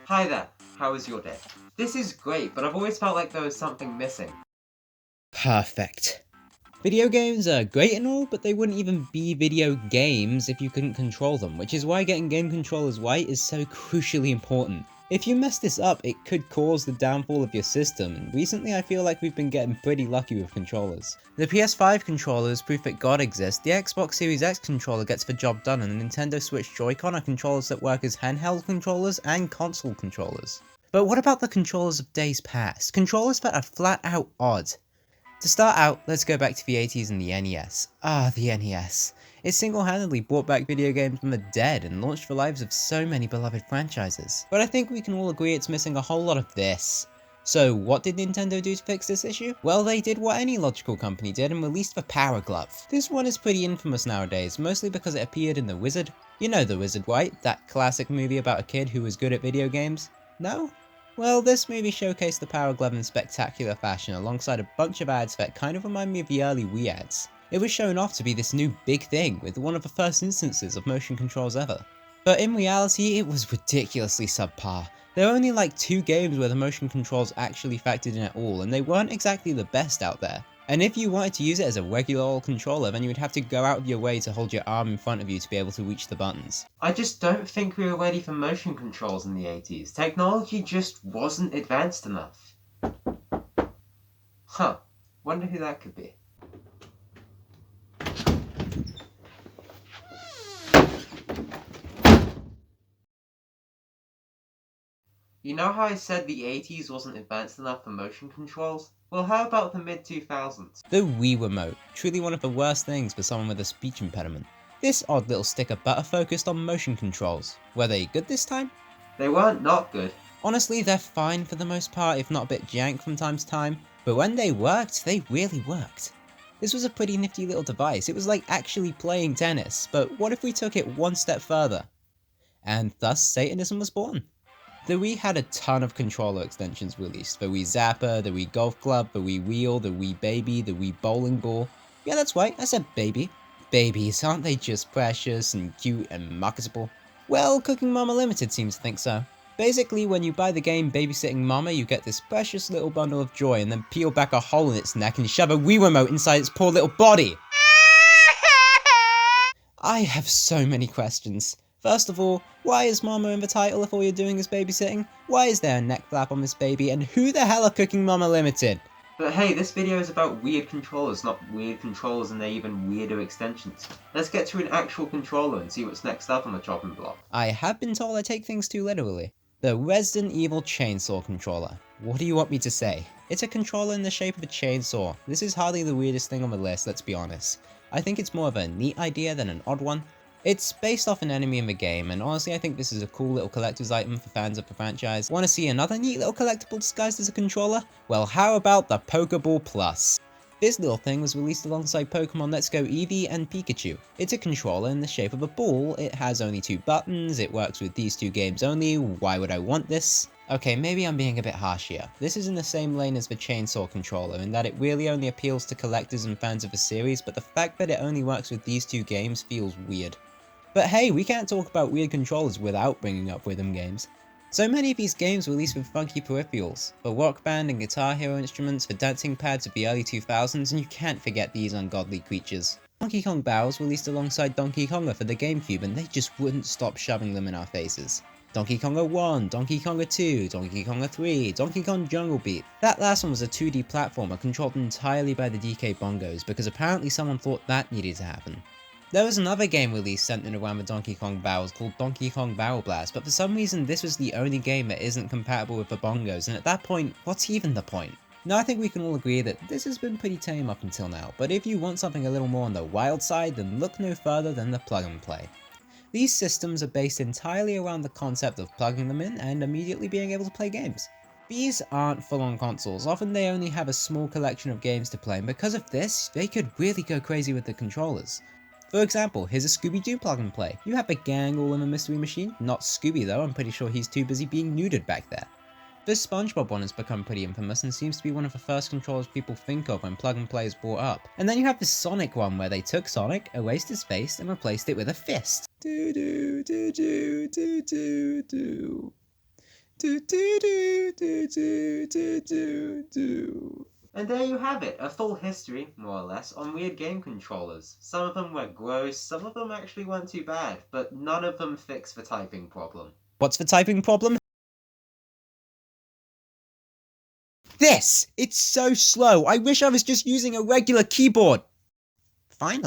Hi there, how was your day? This is great, but I've always felt like there was something missing. Perfect. Video games are great and all, but they wouldn't even be video games if you couldn't control them, which is why getting game controllers right is so crucially important. If you mess this up, it could cause the downfall of your system, and recently I feel like we've been getting pretty lucky with controllers. The PS5 controller is proof that God exists, the Xbox Series X controller gets the job done, and the Nintendo Switch Joy-Con are controllers that work as handheld controllers and console controllers. But what about the controllers of days past? Controllers that are flat out odd. To start out, let's go back to the 80s and the NES. The NES. It single-handedly brought back video games from the dead and launched the lives of so many beloved franchises. But I think we can all agree it's missing a whole lot of this. So what did Nintendo do to fix this issue? Well, they did what any logical company did and released the Power Glove. This one is pretty infamous nowadays, mostly because it appeared in The Wizard. You know The Wizard, right? That classic movie about a kid who was good at video games? No? Well, this movie showcased the Power Glove in spectacular fashion alongside a bunch of ads that kind of remind me of the early Wii ads. It was shown off to be this new big thing with one of the first instances of motion controls ever. But in reality, it was ridiculously subpar. There are only like 2 games where the motion controls actually factored in at all, and they weren't exactly the best out there. And if you wanted to use it as a regular old controller, then you would have to go out of your way to hold your arm in front of you to be able to reach the buttons. I just don't think we were ready for motion controls in the 80s. Technology just wasn't advanced enough. Wonder who that could be. You know how I said the 80s wasn't advanced enough for motion controls? Well, how about the mid-2000s? The Wii Remote, truly one of the worst things for someone with a speech impediment. This odd little stick of butter focused on motion controls. Were they good this time? They weren't not good. Honestly, they're fine for the most part, if not a bit jank from time to time, but when they worked, they really worked. This was a pretty nifty little device. It was like actually playing tennis, but what if we took it one step further? And thus Satanism was born. The Wii had a ton of controller extensions released. The Wii Zapper, the Wii Golf Club, the Wii Wheel, the Wii Baby, the Wii Bowling Ball. Yeah, that's right, I said baby. Babies, aren't they just precious and cute and marketable? Well, Cooking Mama Limited seems to think so. Basically, when you buy the game Babysitting Mama, you get this precious little bundle of joy and then peel back a hole in its neck and shove a Wii Remote inside its poor little body. I have so many questions. First of all, why is Mama in the title if all you're doing is babysitting? Why is there a neck flap on this baby? And who the hell are Cooking Mama Limited? But hey, this video is about weird controllers, not weird controllers and their even weirder extensions. Let's get to an actual controller and see what's next up on the chopping block. I have been told I take things too literally. The Resident Evil Chainsaw Controller. What do you want me to say? It's a controller in the shape of a chainsaw. This is hardly the weirdest thing on the list, let's be honest. I think it's more of a neat idea than an odd one. It's based off an enemy in the game, and honestly I think this is a cool little collector's item for fans of the franchise. Want to see another neat little collectible disguised as a controller? Well, how about the Pokeball Plus? This little thing was released alongside Pokemon Let's Go Eevee and Pikachu. It's a controller in the shape of a ball, it has only 2 buttons, it works with these 2 games only. Why would I want this? Okay, maybe I'm being a bit harsh here. This is in the same lane as the Chainsaw controller in that it really only appeals to collectors and fans of the series, but the fact that it only works with these 2 games feels weird. But hey, we can't talk about weird controllers without bringing up rhythm games. So many of these games released with funky peripherals, for Rock Band and Guitar Hero instruments, for dancing pads of the early 2000s, and you can't forget these ungodly creatures. Donkey Kong Battles released alongside Donkey Konga for the GameCube, and they just wouldn't stop shoving them in our faces. Donkey Konga 1, Donkey Konga 2, Donkey Konga 3, Donkey Kong Jungle Beat. That last one was a 2D platformer controlled entirely by the DK bongos, because apparently someone thought that needed to happen. There was another game released centered around the Donkey Kong battles called Donkey Kong Barrel Blast, but for some reason this was the only game that isn't compatible with the bongos, and at that point, what's even the point? Now I think we can all agree that this has been pretty tame up until now, but if you want something a little more on the wild side, then look no further than the plug and play. These systems are based entirely around the concept of plugging them in and immediately being able to play games. These aren't full-on consoles, often they only have a small collection of games to play, and because of this, they could really go crazy with the controllers. For example, here's a Scooby-Doo plug and play. You have a gang all in a mystery machine, not Scooby though, I'm pretty sure he's too busy being neutered back there. This SpongeBob one has become pretty infamous and seems to be one of the first controllers people think of when plug and play is brought up. And then you have the Sonic one where they took Sonic, erased his face, and replaced it with a fist. Do do do do do do do. Do do do do do do do do. And there you have it, a full history, more or less, on weird game controllers. Some of them were gross, some of them actually weren't too bad, but none of them fix the typing problem. What's the typing problem? This! It's so slow. I wish I was just using a regular keyboard. Finally.